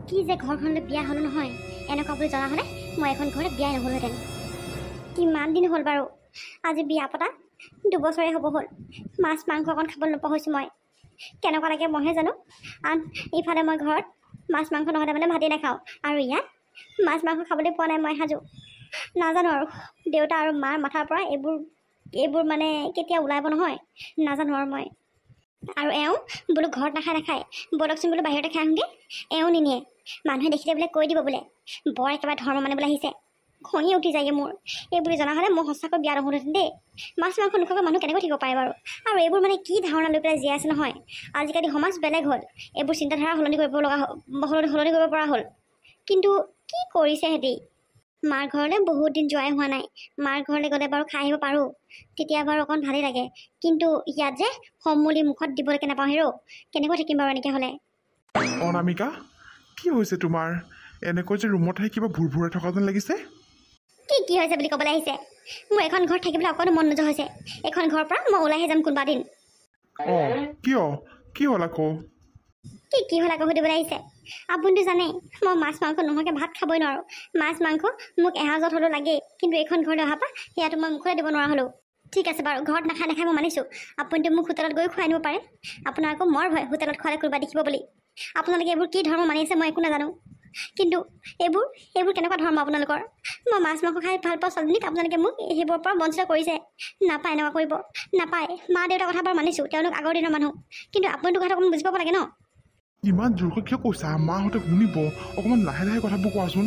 কি যে ঘৰখনলৈ বিয়া হ'লো নহয়, এনেকুৱা বুলি জনা হ'লে মই এখন ঘৰলৈ বিয়াই নহ'লোহেঁতেন। কিমান দিন হ'ল বাৰু আজি বিয়া পতা, 2 বছৰে হ'ব হ'ল। মাছ মাংস অকণ খাবলৈ নোপোৱা হৈছোঁ মই। কেনেকুৱা লাগে মইহে জানো। আন ইফালে মই ঘৰত মাছ মাংস নহ'লে মানে ভাতেই নাখাওঁ, আৰু ইয়াত মাছ মাংস খাবলৈ পোৱা নাই মই সাজু। নাজানো আৰু দেউতা আৰু মাৰ মাথাৰ পৰা এইবোৰ মানে কেতিয়া ওলাব নহয় নাজানো আৰু মই। আৰু এওঁ বোলো ঘৰত নাখায় বলকচোন বোলো বাহিৰতে খাই আহোঁগৈ। এওঁ নিনিয়ে, মানুহে দেখিলে বোলে কৈ দিব বোলে বৰ একেবাৰে ধৰ্ম মানিবলৈ আহিছে। খঙি উঠি যায়গৈ মোৰ। এইবুলি জনা হ'লে মই সঁচাকৈ বিয়া নহ'লোহেঁতেন দেই। মাছ মাংস নোখোৱাকৈ মানুহ কেনেকৈ থাকিব পাৰে বাৰু। আৰু এইবোৰ মানে কি ধাৰণা লৈ পেলাই জীয়াই আছে নহয়। আজিকালি সমাজ বেলেগ হ'ল, এইবোৰ চিন্তাধাৰা সলনি কৰিব পৰা হ'ল। কিন্তু কি কৰিছে সিহঁতি। মাৰ ঘৰলৈ বহুত দিন যোৱাই হোৱা নাই। মাৰ ঘৰলৈ গ'লে বাৰু খাই আহিব পাৰোঁ, তেতিয়া বাৰু অকণ ভালেই লাগে। কিন্তু ইয়াত যে সমূলি মুখত দিবলৈকে নাপাওঁ হেৰৌ, কেনেকৈ থাকিম বাৰু এনেকৈ হ'লে। অনামিকা, কি হৈছে তোমাৰ? এনেকৈ যে ৰুমত আহি কিবা ভুৰভুৰাই থকা যেন লাগিছে। কি হৈছে বুলি ক'বলৈ আহিছে? মোৰ এখন ঘৰত থাকিবলৈ অকণো মন নোযোৱা হৈছে। এখন ঘৰৰ পৰা মই ওলাইহে যাম কোনোবা দিন। কিয়? কি হ'ল আকৌ? কি হ'ল আকৌ সুধিবলৈ আহিছে? আপুনিতো জানেই মই মাছ মাংস নোহোৱাকৈ ভাত খাবই নোৱাৰোঁ। মাছ মাংস মোক এসাঁজত হ'লেও লাগেই। কিন্তু এইখন ঘৰলৈ অহাৰ পৰা সেয়াটো মই মুখলৈ দিব নোৱাৰা হ'লোঁ। ঠিক আছে বাৰু, ঘৰত নাখায় মই মানিছোঁ। আপুনিতো মোক হোটেলত গৈ খুৱাই আনিব পাৰে। আপোনাৰ আকৌ মোৰ ভয় হোটেলত খোৱালে কোনোবা দেখিব বুলি। আপোনালোকে এইবোৰ কি ধৰ্ম মানি আছে মই একো নাজানো। কিন্তু এইবোৰ কেনেকুৱা ধৰ্ম আপোনালোকৰ? মই মাছ মাংস খাই ভাল পোৱা ছোৱালীজনীক আপোনালোকে মোক সেইবোৰৰ পৰা বঞ্চিত কৰিছে। নাপায়, এনেকুৱা কৰিব নাপায়। মা দেউতাৰ কথা বাৰু মানিছোঁ, তেওঁলোক আগৰ দিনৰ মানুহ। কিন্তু আপুনিতো কথা অকণমান বুজি পাব লাগে ন। ইমান জোৰকৈ কিয় কৈছা? মাহঁতে শুনিব। অকণমান লাহে লাহে কথাবোৰ কোৱাচোন।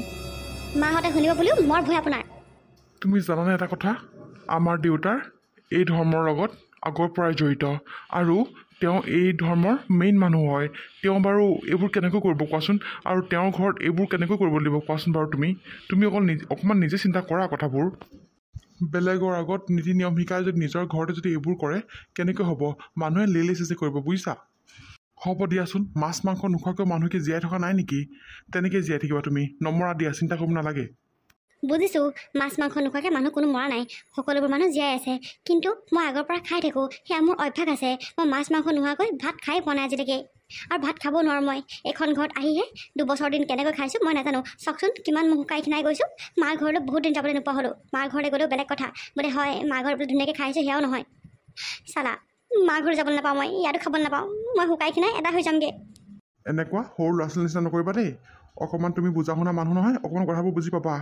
মাহঁতে শুনিব বুলিও মোৰ ভয় আপোনাৰ। তুমি জানানে এটা কথা? আমাৰ দেউতাৰ এই ধৰ্মৰ লগত আগৰ পৰাই জড়িত, আৰু তেওঁ এই ধৰ্মৰ মেইন মানুহ হয়। তেওঁ বাৰু এইবোৰ কেনেকৈ কৰিব কোৱাচোন? আৰু তেওঁৰ ঘৰত এইবোৰ কেনেকৈ কৰিব দিব কোৱাচোন বাৰু? তুমি অকণমান নিজে চিন্তা কৰা কথাবোৰ। বেলেগৰ আগত নীতি নিয়ম শিকাই যদি নিজৰ ঘৰতে যদি এইবোৰ কৰে কেনেকৈ হ'ব? মানুহে লেলে চেচে কৰিব, বুজিছা? হ'ব দিয়াচোন, মাছ মাংস নোখোৱাকৈ মানুহে জীয়াই থকা নাই নেকি? তেনেকৈ জীয়াই থাকিবা তুমি, নমৰা দিয়া, চিন্তা কৰিব নালাগে। বুজিছোঁ, মাছ মাংস নোখোৱাকৈ মানুহ কোনো মৰা নাই, সকলোবোৰ মানুহ জীয়াই আছে। কিন্তু মই আগৰ পৰা খাই থাকোঁ, সেয়া মোৰ অভ্যাস আছে। মই মাছ মাংস নোহোৱাকৈ ভাত খাই পোৱা নাই আজিলৈকে, আৰু ভাত খাব নোৱাৰোঁ মই। এইখন ঘৰত আহিহে 2 বছৰ দিন কেনেকৈ খাইছোঁ মই নাজানো। চাওকচোন কিমান মই শুকাই খিনাই গৈছোঁ। মাৰ ঘৰলৈ বহুত দিন যাবলৈ নোপোৱা হ'লোঁ। মাৰ ঘৰলৈ গ'লেও বেলেগ কথা, বোলে হয় মাৰ ঘৰত বোলে ধুনীয়াকৈ খাইছোঁ, সেয়াও নহয়। চালা, মাৰ ঘৰত যাবলৈ নাপাওঁ মই, ইয়াতো খাবলৈ নাপাওঁ। মই শুকাই খিনাই এটা হৈ যামগৈ। এনেকুৱা সৰু ল'ৰা ছোৱালীৰ নিচিনা নকৰিবা দেই। অকণমান তুমি বুজা শুনা মানুহ নহয়, অকণমান কথাবোৰ বুজি পাবা।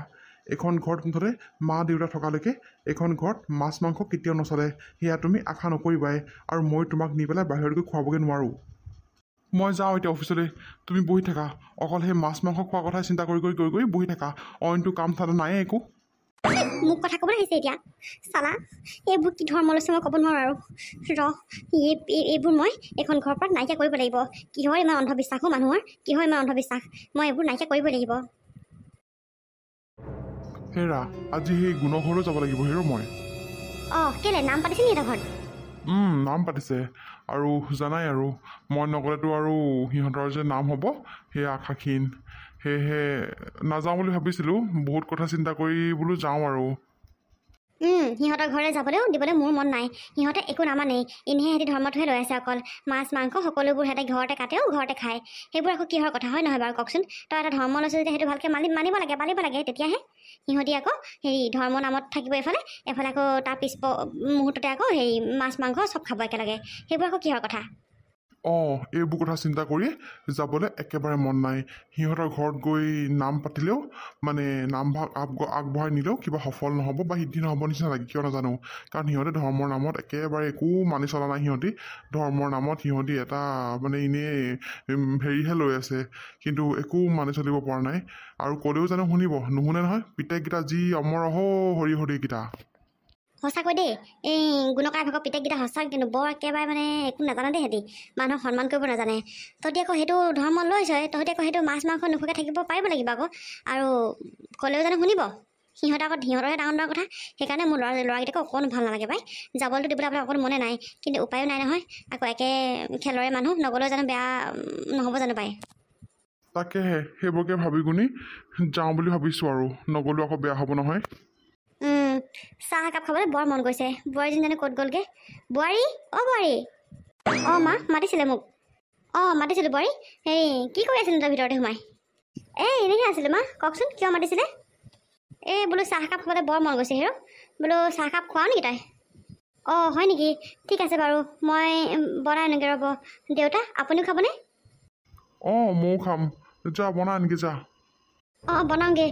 এইখন ঘৰত মুঠতে মা দেউতা থকালৈকে এইখন ঘৰত মাছ মাংস কেতিয়াও নচলে, সেয়া তুমি আশা নকৰিবাই। আৰু মই তোমাক নি পেলাই বাহিৰত গৈ খুৱাবগৈ নোৱাৰোঁ। মই যাওঁ এতিয়া অফিচলৈ, তুমি বহি থাকা। অকল সেই মাছ মাংস খোৱাৰ কথা চিন্তা কৰি বহি থাকা, অইনটো কাম ঠাণ্ডা নাইয়ে একো। মোক কথা ক'বলৈ আহিছে এতিয়া। চালা, এইবোৰ কি ধৰ্ম লৈছে মই ক'ব নোৱাৰোঁ আৰু এইবোৰ মই এইখন ঘৰৰ পৰা নাইকিয়া কৰিব লাগিব। কিহৰ ইমান অন্ধবিশ্বাস মানুহৰ, কিহৰ ইমান অন্ধবিশ্বাস? মই এইবোৰ নাইকিয়া কৰিব লাগিব। হেৰা, আজি সেই গুণৰ ঘৰলৈ যাব লাগিব হেৰ মই। কেলে নাম পাতিছে নি এটা ঘৰত? নাম পাতিছে, আৰু জানাই আৰু মই নগ'লেতো আৰু সিহঁতৰ যে নাম হ'ব সেয়া আশাক্ষীণ। সেয়েহে নাযাওঁ বুলি ভাবিছিলোঁ, বহুত কথা চিন্তা কৰি বোলো যাওঁ আৰু। সিহঁতৰ ঘৰলৈ যাবলৈও দিবলৈ মোৰ মন নাই। সিহঁতে একো নামানেই, এনেহে সিহঁতি ধৰ্মটোহে লৈ আছে অকল। মাছ মাংস সকলোবোৰ সিহঁতে ঘৰতে কাটেও ঘৰতে খায়। সেইবোৰ আকৌ কিহৰ কথা হয় নহয় বাৰু কওকচোন? তই এটা ধৰ্ম লৈছোঁ যেতিয়া সেইটো ভালকৈ মানিব লাগে, পালিব লাগে, তেতিয়াহে। সিহঁতি আকৌ ধৰ্ম নামত থাকিব এফালে আকৌ তাৰ পিছ মুহূৰ্ততে আকৌ মাছ মাংস চব খাব একেলগে। সেইবোৰ আকৌ কিহৰ কথা? এইবোৰ কথা চিন্তা কৰি যাবলৈ একেবাৰে মন নাই। সিহঁতৰ ঘৰত গৈ নাম পাতিলেও মানে নামভাগ আগবঢ়াই নিলেও কিবা সফল নহ'ব বা সিদ্ধি নহ'ব নিচিনা লাগে, কিয় নাজানো। কাৰণ সিহঁতে ধৰ্মৰ নামত একেবাৰে একো মানি চলা নাই। সিহঁতি ধৰ্মৰ নামত সিহঁতি এটা মানে এনেই হেৰিহে লৈ আছে, কিন্তু একো মানি চলিব পৰা নাই। আৰু ক'লেও জানো শুনিব? নুশুনে নহয়। পিতেককেইটা যি অমৰ হৰি হৰিকেইটা। সঁচাকৈ দেই, এই গুণকাৰ ভাগৰ পিতেককেইটা সঁচাকৈ কিন্তু বৰ একেবাৰে মানে একো নাজানে দেই। সিহঁতি মানুহক সন্মান কৰিব নাজানে। তহঁতি আকৌ সেইটো ধৰ্ম লৈছে, তহঁতি আকৌ সেইটো মাছ মাংস নোখোৱাকৈ থাকিব পাৰিব লাগিব আকৌ। আৰু ক'লেও জানো শুনিব? সিহঁতৰহে ডাঙৰ কথা। সেইকাৰণে মোৰ ল'ৰাকেইটাকো অকণো ভাল নালাগে পাই। যাবলৈতো দিবলৈ আপোনাৰ অকণো মনে নাই, কিন্তু উপায়ো নাই নহয়। আকৌ একে খেলৰে মানুহ, নগ'লেও জানো বেয়া নহ'ব জানো পায়। তাকেহে সেইবোৰকে ভাবি গুণি যাওঁ বুলি ভাবিছোঁ, আৰু নগ'লেও আকৌ বেয়া হ'ব নহয়। চাহ একাপ খাবলৈ বৰ মন গৈছে। বোৱাৰীজনী জানো ক'ত গ'লগৈ? বোৱাৰী, বোৱাৰী। মা মাতিছিলে মোক। মাতিছিলোঁ বোৱাৰী। কি কৰি আছিলো তই ভিতৰতে সোমাই? এনেকৈ আছিলোঁ মা, কওকচোন কিয় মাতিছিলে? বোলো চাহকাপ খাবলৈ বৰ মন গৈছে হেৰ, বোলো চাহকাপ খোৱাও নেকি তাই? হয় নেকি? ঠিক আছে বাৰু, মই বনাই আনোগৈ ৰ'ব। দেউতা আপুনিও খাবনে? ময়ো খাম, যা বনা আনকি যা। বনাওঁগৈ।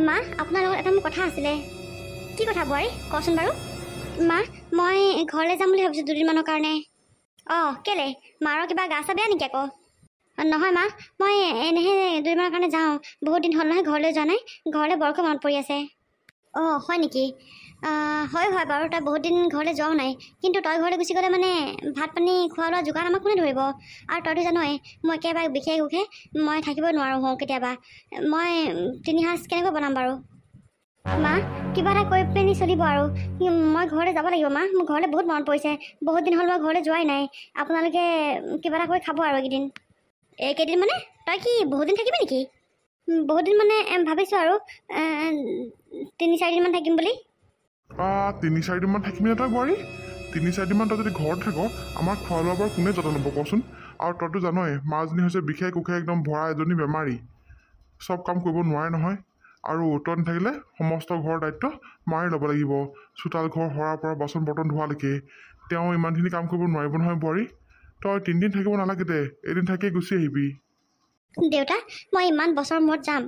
মা আপোনাৰ লগত এটা মোৰ কথা আছিলে। কি কথা বোৱাৰী, কচোন বাৰু। মা মই ঘৰলৈ যাম বুলি ভাবিছোঁ দুদিনমানৰ কাৰণে। কেলে মাৰৰ কিবা গা চা বেয়া নেকি আকৌ? নহয় মা, মই এনেহে দুদিনমানৰ কাৰণে যাওঁ, বহুত দিন হ'ল নহয় ঘৰলৈ যোৱা নাই, ঘৰলৈ বৰকৈ মনত পৰি আছে। হয় নেকি? হয় বাৰু, তই বহুত দিন ঘৰলৈ যোৱাও নাই, কিন্তু তই ঘৰলৈ গুচি গ'লে মানে ভাত পানী খোৱা লোৱা যোগান আমাক কোনে ধৰিব? আৰু তইতো জানই মই একেবাৰে বিশেষ সুখে মই থাকিব নোৱাৰোঁ হওঁ কেতিয়াবা। মই 3 সাঁজ কেনেকৈ বনাম বাৰু? মা কিবা এটা কৰি পিনি চলিব আৰু। মই ঘৰলৈ যাব লাগিব মা, মোৰ ঘৰলৈ বহুত মনত পৰিছে, বহুত দিন হ'ল মই ঘৰলৈ যোৱাই নাই। আপোনালোকে কিবা এটা কৰি খাব আৰু এইকেইদিন মানে তই কি বহুত দিন থাকিবি নেকি? বহুত দিন মানে ভাবিছোঁ আৰু 3-4 দিনমান থাকিম বুলি। 3-4 দিনমান থাকিবি তই বোৱাৰী? 3-4 দিনমান তই যদি ঘৰত থাক, আমাৰ খোৱা লোৱাৰ পৰা কোনে যতন ল'ব কচোন? আৰু তইতো জানই মাজনী হৈছে বিশেষ কোষে একদম ভৰা এজনী বেমাৰী, চব কাম কৰিব নোৱাৰে নহয়। আৰু তই নাথাকিলে সমস্ত ঘৰৰ দায়িত্ব মাৰি ল'ব লাগিব, চোতাল ঘৰ সৰাৰ পৰা বাচন বৰ্তন ধোৱালৈকে। তেওঁ ইমানখিনি কাম কৰিব নোৱাৰিব নহয় বোৱাৰী। তই 3 দিন থাকিব নালাগে দে, এদিন থাকিয়ে গুচি আহিবি। দেউতা মই ইমান বছৰ মূৰত যাম,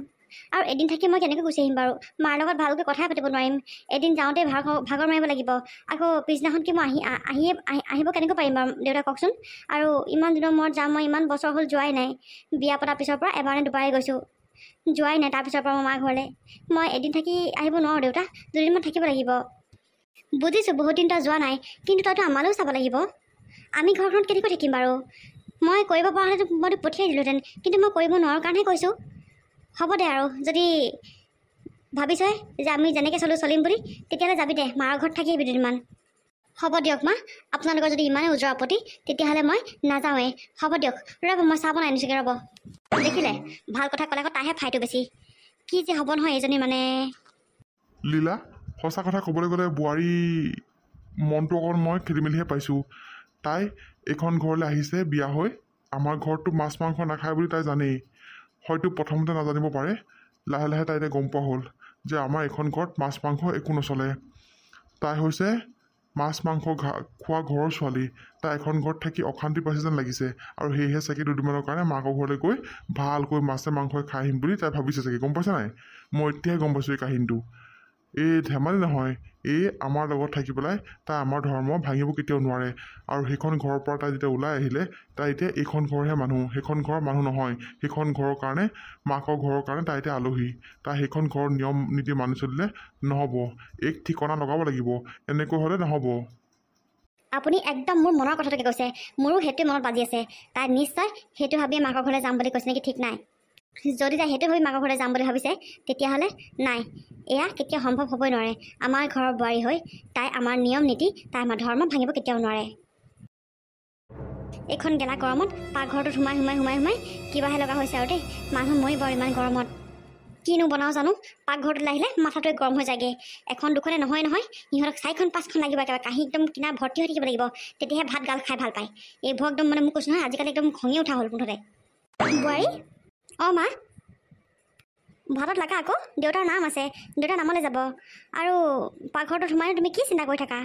আৰু এদিন থাকি মই কেনেকৈ গুচি আহিম বাৰু? মাৰ লগত ভালকৈ কথাই পাতিব নোৱাৰিম, এদিন যাওঁতে ভাগৰ মাৰিব লাগিব, আকৌ পিছদিনাখন কি মই আহিব কেনেকৈ পাৰিম বাৰু দেউতা কওকচোন? আৰু ইমান দিনৰ মূৰত যাম, মই ইমান বছৰ হ'ল যোৱাই নাই। বিয়া পতাৰ পিছৰ পৰা এবাৰ নে দুবাৰেই গৈছোঁ, যোৱাই নাই তাৰপিছৰ পৰা মই মাৰ ঘৰলৈ। মই এদিন থাকি আহিব নোৱাৰোঁ দেউতা, 2 দিনমান থাকিব লাগিব। বুজিছোঁ বহুত দিন তই যোৱা নাই, কিন্তু তইতো আমালৈও চাব লাগিব। আমি ঘৰখনত কেনেকৈ থাকিম বাৰু? মই কৰিব পৰা হ'লেতো মইতো পঠিয়াই দিলোঁহেঁতেন, কিন্তু মই কৰিব নোৱাৰোঁ কাৰণেহে কৈছোঁ। হ'ব দে আৰু, যদি ভাবিছই যে আমি যেনেকৈ চলিম বুলি, তেতিয়াহ'লে যাবি দে, মাৰ ঘৰত থাকি আহিবি 2 দিনমান। হ'ব দিয়ক মা, আপোনালোকৰ যদি ইমানেই ওজৰ আপত্তি তেতিয়াহ'লে মই নাযাওঁৱেই। হ'ব দিয়ক, ৰ'ব মই চাহ বনাই আনিছোঁগৈ ৰ'ব। দেখিলে ভাল কথা ক'লে আকৌ তাইহে ফাইটো বেছি, কি যে হ'ব নহয় এইজনী মানে। লীলা, সঁচা কথা ক'বলৈ গ'লে বোৱাৰী মনটো অকণ মই খেলি মেলিহে পাইছোঁ। তাই এইখন ঘৰলৈ আহিছে বিয়া হৈ, আমাৰ ঘৰততো মাছ মাংস নাখায় বুলি তাই জানেই। হয়তো প্ৰথমতে নাজানিব পাৰে, লাহে লাহে তাই এতিয়া গম পোৱা হ'ল যে আমাৰ এইখন ঘৰত মাছ মাংস একো নচলে। তাই হৈছে মাছ মাংস খোৱা ঘৰৰ ছোৱালী, তাই এখন ঘৰত থাকি অশান্তি পাইছে যেন লাগিছে, আৰু সেয়েহে চাগে 2 দিনমানৰ কাৰণে মাকৰ ঘৰলৈ গৈ ভালকৈ মাছে মাংসই খাই আহিম বুলি তাই ভাবিছে চাগে, গম পাইছা নাই? মই এতিয়াহে গম পাইছোঁ এই কাহিনীটো। এই ধেমালি নহয়, এই আমাৰ লগত থাকি পেলাই তাই আমাৰ ধৰ্ম ভাঙিব কেতিয়াও নোৱাৰে। আৰু সেইখন ঘৰৰ পৰা তাই যেতিয়া ওলাই আহিলে, তাই এতিয়া এইখন ঘৰৰহে মানুহ, সেইখন ঘৰৰ মানুহ নহয়। সেইখন ঘৰৰ কাৰণে, মাকৰ ঘৰৰ কাৰণে তাই এতিয়া আলহী। তাই সেইখন ঘৰৰ নিয়ম নীতি মানি চলিলে নহ'ব, এক ঠিকনা লগাব লাগিব, এনেকৈ হ'লে নহ'ব। আপুনি একদম মোৰ মনৰ কথাটোকে কৈছে, মোৰো সেইটোৱে মনত বাজি আছে। তাই নিশ্চয় সেইটো ভাবিয়ে মাকৰ ঘৰলৈ যাম বুলি কৈছে নেকি ঠিক নাই। যদি তাই সেইটো ভাবি মাকৰ ঘৰলৈ যাম বুলি ভাবিছে, তেতিয়াহ'লে নাই, এয়া কেতিয়াও সম্ভৱ হ'বই নোৱাৰে। আমাৰ ঘৰৰ বোৱাৰী হৈ তাই আমাৰ নিয়ম নীতি, তাই আমাৰ ধৰ্ম ভাঙিব কেতিয়াও নোৱাৰে। এইখন গেলা গৰমত পাকঘৰটোত সোমাই কিবাহে লগা হৈছে আৰু দেই, মানুহ মৰিব আৰু ইমান গৰমত। কিনো বনাওঁ জানো, পাকঘৰটোলৈ আহিলে মাথাটোৱে গৰম হৈ যায়গৈ। এখন দুখনে নহয় সিহঁতক 4-5খন লাগিব, একেবাৰে কাঁহী একদম কিনা ভৰ্তি হৈ থাকিব লাগিব, তেতিয়াহে ভাত গাল খাই ভাল পায়। এইবোৰ একদম মানে মোক কৈছোঁ নহয়, আজিকালি একদম খঙি উঠা হ'ল মুঠতে। বোৱাৰী মা ভাতত লাগা আকৌ, দেউতাৰ নাম আছে, দেউতাৰ নামলৈ যাব। আৰু পাকঘৰটোত সোমাই তুমি কি চিন্তা কৰি থাকা?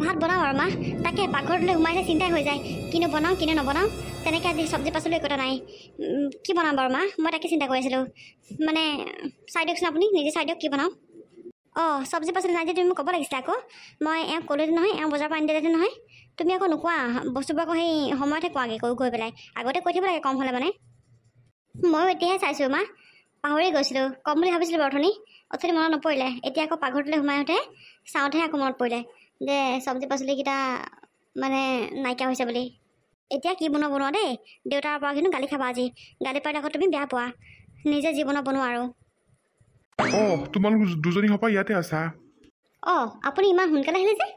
ভাত বনাওঁ আৰু মা, তাকে পাকঘৰটোলৈ সোমাইলে চিন্তাই হৈ যায়, কিনো বনাওঁ কিনো নবনাওঁ। তেনেকৈ আজি চব্জি পাচলি একোটা নাই, কি বনাম বাৰু মা? মই তাকে চিন্তা কৰি আছিলোঁ। মানে চাই দিয়কচোন আপুনি, নিজে চাই দিয়ক কি বনাওঁ। চব্জি পাচলি নাই যদি তুমি মোক ক'ব লাগিছিলে আকৌ, মই এওঁক ক'লোহেঁতেন নহয়, এওঁ বজাৰৰ পৰা আনি দিলেহেঁতেন নহয়। তুমি আকৌ নোকোৱা বস্তুবোৰ, আকৌ সেই সময়তহে কোৱাগৈ গৈ পেলাই, আগতে কৈ থাকিব লাগে কম হ'লে মানে। ময়ো এতিয়াহে চাইছোঁ মা, পাহৰি গৈছিলোঁ, ক'ম বুলি ভাবিছিলোঁ বাৰু অথনি মনত নপৰিলে। এতিয়া আকৌ পাকঘৰটোলৈ সোমাই চাওঁতেহে আকৌ মনত পৰিলে যে চব্জি পাচলিকেইটা মানে নাইকিয়া হৈছে বুলি। এতিয়া কি বনোৱা দেই, দেউতাৰ পৰা কিন্তু গালি খাবা আজি। গালি পাৰিলে আকৌ তুমি বেয়া পোৱা, নিজে জীৱনত বনোৱা আৰু। তোমালোক দুজনী হপা ইয়াতে আছা? আপুনি ইমান সোনকালে আহিলে যে?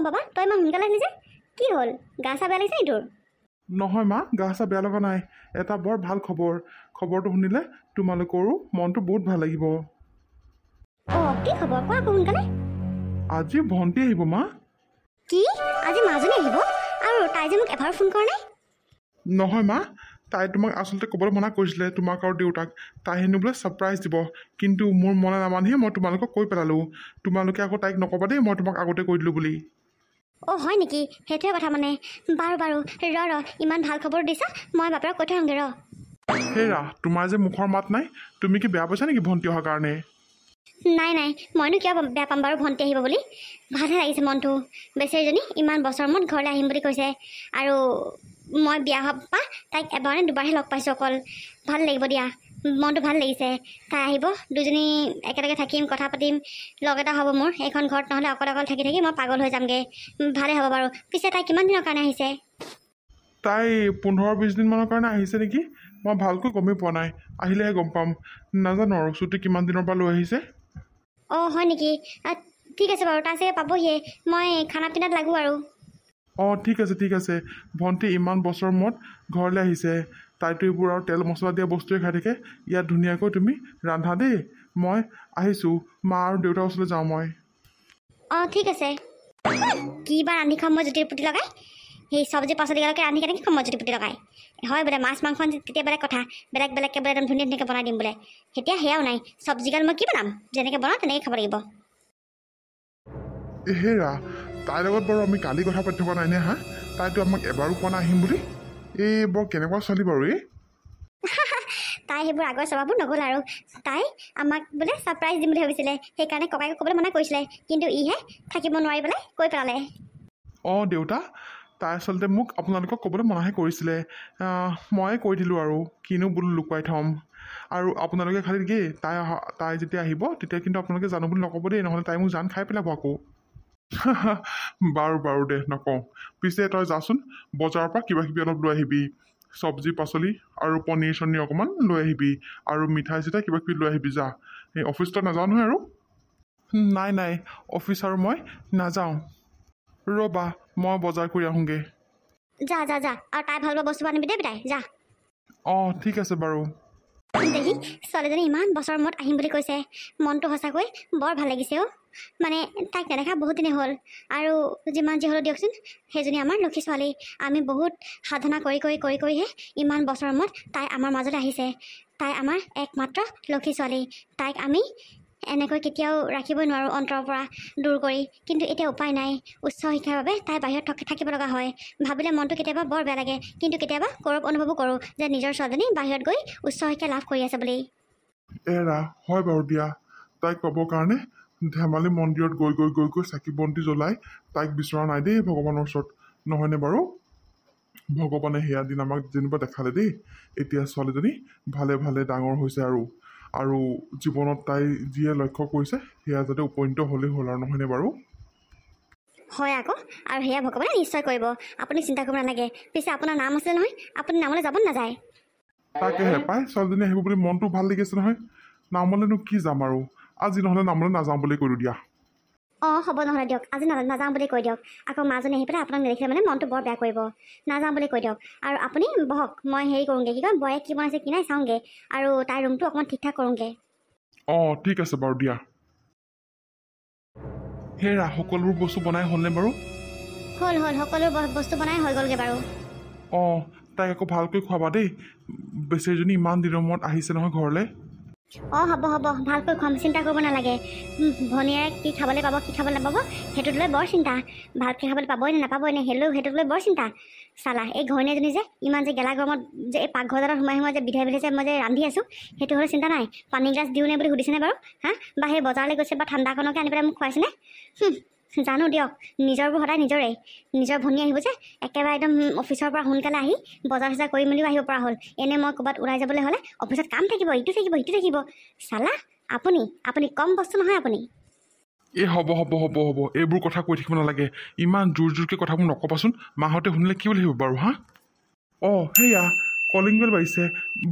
বাবা তই ইমান সোনকালে আহিলি যে, কি হ'ল, গা চা বেয়া লাগিছে নি তোৰ? নহয় মা, গা চা বেয়া লগা নাই, এটা বৰ ভাল খবৰ। খবৰটো শুনিলে তোমালোকৰো মনটো বহুত ভাল লাগিব। কি খবৰ, কোৱা আকৌ সোনকালে। আজি ভণ্টি আহিব মা। কি, আজি মাজনী আহিব? আৰু তাই যে মোক এবাৰো ফোন কৰা নাই? নহয় মা, তাই তোমাক আচলতে ক'বলৈ মনা কৰিছিলে তোমাক আৰু দেউতাক তাই হেনো বোলে ছাৰপ্ৰাইজ দিব কিন্তু মোৰ মনে নামানিহে মই তোমালোকক কৈ পেলালোঁ তোমালোকে আকৌ তাইক নক'বা দেই মই তোমাক আগতে কৈ দিলোঁ বুলি অ' হয় নেকি সেইটোৱে কথা মানে বাৰু বাৰু ৰ ইমান ভাল খবৰ দিছা মই বাপেৰক কৈ থৈ আহোঁগৈ ৰ হেৰা তোমাৰ যে মুখৰ মাত নাই তুমি কি বেয়া পাইছা নেকি ভণ্টি অহাৰ কাৰণে নাই মইনো কিয় বেয়া পাম বাৰু ভণ্টি আহিব বুলি ভালহে লাগিছে মনটো বেচেৰীজনী ইমান বছৰ মূৰত ঘৰলৈ আহিম বুলি কৈছে আৰু মই বিয়া হোৱাৰ পৰা তাইক এবাৰ নে দুবাৰহে লগ পাইছোঁ অকল ভাল লাগিব দিয়া মনটো ভাল লাগিছে তাই আহিব দুজনী একেলগে থাকিম কথা পাতিম লগ এটা হ'ব মোৰ এইখন ঘৰত নহ'লে অকল থাকি মই পাগল হৈ যামগৈ ভালেই হ'ব বাৰু পিছে তাই কিমান দিনৰ কাৰণে আহিছে তাই 15-20 দিনমানৰ কাৰণে আহিছে নেকি মই ভালকৈ গমেই পোৱা নাই আহিলেহে গম পাম নাজানো আৰু ছুটি কিমান দিনৰ পৰা লৈ আহিছে অঁ হয় নেকি ঠিক আছে বাৰু তাই চাগে পাবহিয়ে মই খানা পিনাত লাগোঁ আৰু অঁ ঠিক আছে ভণ্টি ইমান বছৰ মূৰত ঘৰলৈ আহিছে তাইতো এইবোৰ আৰু তেল মছলা দিয়া বস্তুৱে খাই থাকে ইয়াত ধুনীয়াকৈ তুমি ৰান্ধা দেই মই আহিছোঁ মা আৰু দেউতাৰ ওচৰলৈ যাওঁ মই অঁ ঠিক আছে কি বা ৰান্ধি খাম মই জুতিৰ পুতি লগাই সেই চব্জি পাচলিগালকে ৰান্ধি কেনেকৈ খাম মই জুতি পুতি লগাই হয় বোলে মাছ মাংস তেতিয়া বেলেগ কথা বেলেগকৈ বোলে একদম ধুনীয়াকৈ বনাই দিম বোলে এতিয়া সেয়াও নাই চব্জিগাল মই কি বনাম যেনেকৈ বনাওঁ তেনেকৈ খাব লাগিব হেৰা তাইৰ লগত বাৰু আমি কালি কথা পাতি থকা নাইনে হা তাইতো আমাক এবাৰো কোৱা নাই আহিম বুলি এই বৰ কেনেকুৱা ছোৱালী বাৰু এই তাই সেইবোৰ আগৰ স্বভাৱবোৰ নগ'ল আৰু তাই আমাক বোলে ছাৰপ্ৰাইজ দিম বুলি ভাবিছিলে সেইকাৰণে ককাইক ক'বলৈ মনা কৰিছিলে কিন্তু ইহে থাকিব নোৱাৰি পেলাই কৈ পেলালে অঁ দেউতা তাই আচলতে মোক আপোনালোকক ক'বলৈ মনাহে কৰিছিলে ময়ে কৈ দিলোঁ আৰু কিনো বোলো লুকুৱাই থ'ম আৰু আপোনালোকে খালি কি তাই যেতিয়া আহিব তেতিয়া কিন্তু আপোনালোকে জানো বুলি নক'ব দেই নহ'লে তাই মোক জান খাই পেলাব আকৌ বাৰু দে নকওঁ পিছে তই যাচোন বজাৰৰ পৰা কিবাকিবি অলপ লৈ আহিবি চব্জি পাচলি আৰু পনীৰ চনীৰ অকণমান লৈ আহিবি আৰু মিঠাই চিঠাই কিবাকিবি লৈ আহিবি যা এই অফিচত নাযাওঁ নহয় আৰু নাই অফিচ আৰু মই নাযাওঁ ৰ'বা মই বজাৰ কৰি আহোঁগৈ যা আৰু তাই ভাল পোৱা বস্তু আনিবি দেই তাই যা অঁ ঠিক আছে বাৰু দেখি ছোৱালীজনী ইমান বছৰৰ মূৰত আহিম বুলি কৈছে মনটো সঁচাকৈ বৰ ভাল লাগিছে অ' মানে তাইক নেদেখা বহুত দিনেই হ'ল আৰু যিমান যি হ'লেও দিয়কচোন সেইজনী আমাৰ লক্ষী ছোৱালী আমি বহুত সাধনা কৰিহে ইমান বছৰৰ মূৰত তাই আমাৰ মাজলৈ আহিছে তাই আমাৰ একমাত্ৰ লক্ষী ছোৱালী তাইক আমি এনেকৈ কেতিয়াও ৰাখিবই নোৱাৰোঁ অন্তৰৰ পৰা দূৰ কৰি কিন্তু এতিয়া উপায় নাই উচ্চ শিক্ষাৰ বাবে তাই বাহিৰত থাকিব লগা হয় ভাবিলে মনটো কেতিয়াবা বৰ বেয়া লাগে কিন্তু কেতিয়াবা গৌৰৱ অনুভৱো কৰোঁ যে নিজৰ ছোৱালীজনী বাহিৰত গৈ উচ্চ শিক্ষা লাভ কৰি আছে বুলি এৰা হয় বাৰু দিয়া তাইক পাবৰ কাৰণে ধেমালি মন্দিৰত গৈ চাকি বন্তি জ্বলাই তাইক বিচৰা নাই দেই ভগৱানৰ ওচৰত নহয়নে বাৰু ভগৱানে সেয়া দিন আমাক যেনিবা দেখালে দেই এতিয়া ছোৱালীজনী ভালে ডাঙৰ হৈছে আৰু জীৱনত তাই যিয়ে লক্ষ্য কৰিছে সেয়া যাতে উপনীত হ'লেই হ'ল আৰু নহয়নে বাৰু হয় আকৌ আৰু সেয়া ভগৱানে নিশ্চয় কৰিব আপুনি চিন্তা কৰিব নালাগে পিছে আপোনাৰ নাম আছিলে নহয় আপুনি নামলৈ যাব নাযায় তাকেহে পাই ছোৱালীজনী আহিব বুলি মনটো ভাল লাগিছে নহয় নামলৈনো কি যাম আৰু আজি নহ'লে নামলৈ নাযাওঁ বুলি কৈছোঁ দিয়া অঁ হ'ব নহ'লে দিয়ক আজি নাযাওঁ বুলি কৈ দিয়ক আকৌ মাজনী আহি পেলাই আপোনাক নেদেখিলে মানে মনটো বৰ বেয়া কৰিব নাযাওঁ বুলি কৈ দিয়ক আৰু আপুনি বহক মই হেৰি কৰোঁগৈ কি কয় বয়ে কি বনাইছে কি নাই চাওঁগৈ আৰু তাইৰ ৰুমটো অকণমান ঠিক ঠাক কৰোঁগৈ অঁ ঠিক আছে বাৰু দিয়া হেৰা সকলোবোৰ বস্তু বনাই হ'লনে বাৰু হ'ল সকলো বস্তু বনাই হৈ গ'লগৈ বাৰু অঁ তাইক আকৌ ভালকৈ খুৱাবা দেই বেচেৰীজনী ইমান দিনৰ মূৰত আহিছে নহয় ঘৰলৈ অঁ হ'ব ভালকৈ খুৱাম চিন্তা কৰিব নালাগে ভনীয়ে কি খাবলৈ পাব কি খাবলৈ নাপাব সেইটোত লৈ বৰ চিন্তা ভালকৈ খাবলৈ পাবই নে নাপাবই নে সেইটোত লৈ বৰ চিন্তা চালা এই ঘৈণীয়েজনী যে ইমান যে গেলা গৰমত যে এই পাকঘৰডালত সোমাই যে বিধাই যে মই যে ৰান্ধি আছোঁ সেইটো হ'লে চিন্তা নাই পানী গিলাচ দিওঁনে বুলি সুধিছেনে বাৰু হা বা সেই বজাৰলৈ গৈছে বা ঠাণ্ডাখনকে আনি পেলাই মোক খুৱাইছেনে জানো দিয়ক নিজৰবোৰ সদায় নিজৰেই নিজৰ ভনী আহিব যে একেবাৰে একদম অফিচৰ পৰা সোনকালে আহি বজাৰ চজাৰ কৰি মেলিও আহিব পৰা হ'ল এনেই মই ক'ৰবাত ওলাই যাবলৈ হ'লে অফিচত কাম থাকিব ইটো থাকিব চালা আপুনি কম বস্তু নহয় আপুনি এই হ'ব এইবোৰ কথা কৈ থাকিব নালাগে ইমান জোৰকৈ কথাবোৰ নক'বাচোন মাহঁতে শুনিলে কি বুলি ভাবিব বাৰু হা অঁ সেয়া কলিং বেল বাজিছে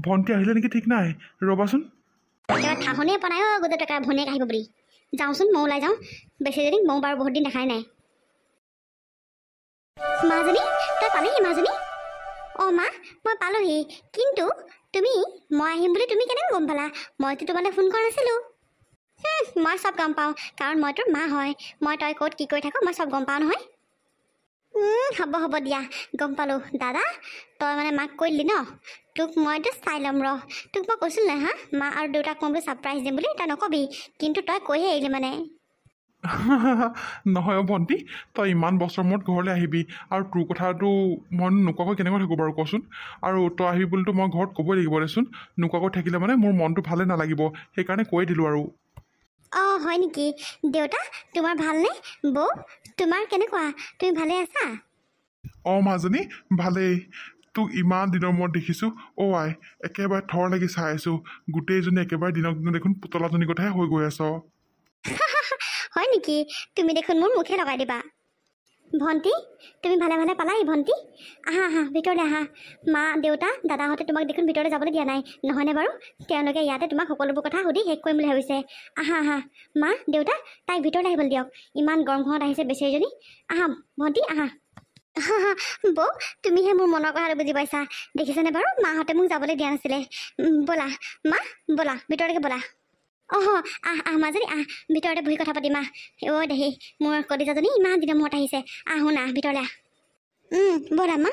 ভণ্টি আহিলে নেকি ঠিক নাই ৰ'বাচোন একেবাৰে ঠাহনিয়ে পনাই গোটেই টকা ভনীয়েক আহিব বুলি যাওঁচোন মই ওলাই যাওঁ বেছিজনী ময়ো বাৰু বহুত দিন দেখাই নাই মাজনী তই পালিহি মাজনী অঁ মা মই পালোহি কিন্তু মই আহিম বুলি তুমি কেনেকৈ গম পালা মইতো তোমালৈ ফোন কৰা নাছিলোঁ মই চব গম পাওঁ কাৰণ মই তোৰ মা হয় মই তই ক'ত কি কৰি থাকোঁ মই চব গম পাওঁ নহয় হ'ব হ'ব দিয়া গম পালোঁ দাদা তই মানে মাক কৈ দিলি ন তোক মইতো চাই ল'ম ৰ তোক মই কৈছিলোঁ নাই হা মা আৰু দেউতাক মই বোলো ছাৰপ্ৰাইজ দিম বুলি তই নকবি কিন্তু তই কৈহে এৰিলি মানে নহয় অ' ভণ্টি তই ইমান বছৰ মূৰত ঘৰলৈ আহিবি আৰু তোৰ কথাটো মই নোকোৱাকৈ কেনেকৈ থাকোঁ বাৰু কচোন আৰু তই আহিবি বুলিতো মই ঘৰত ক'বই লাগিব দেচোন নোকোৱাকৈ থাকিলে মানে মোৰ মনটো ভালে নালাগিব সেইকাৰণে কৈ দিলোঁ আৰু অঁ হয় নেকি দেউতা তোমাৰ ভালনে বৌ তোমাৰ কেনেকুৱা তুমি ভালে আছা অঁ মাজনী ভালেই তোক ইমান দিনৰ মূৰত দেখিছোঁ অ' আই একেবাৰে থৰ লাগি চাই আছোঁ গোটেইজনী একেবাৰে দিনক দিনে দেখোন পুতলাজনী কথাহে হৈ গৈ আছ হয় নেকি তুমি দেখোন মোৰ মুখে লগাই দিবা ভণ্টি তুমি ভালে ভালে পালাই ভণ্টি আহা আহা ভিতৰলৈ আহা মা দেউতা দাদাহঁতে তোমাক দেখোন ভিতৰলৈ যাবলৈ দিয়া নাই নহয়নে বাৰু তেওঁলোকে ইয়াতে তোমাক সকলোবোৰ কথা সুধি শেষ কৰিম বুলি ভাবিছে আহা আহা মা দেউতা তাইক ভিতৰলৈ আহিবলৈ দিয়ক ইমান গৰমখনত আহিছে বেচেৰীজনী আহা ভণ্টি আহা বৌ তুমিহে মোৰ মনৰ কথাটো বুজি পাইছা দেখিছেনে বাৰু মাহঁতে মোক যাবলৈ দিয়া নাছিলে ব'লা মা ব'লা ভিতৰলৈকে ব'লা অঁ আহ মাজনী আহ ভিতৰতে বহি কথা পাতিম অ' দেহি মোৰ কলিজাজনী ইমান দিনৰ মূৰত আহিছে আহোঁ না ভিতৰলৈ আহ ব'লা মা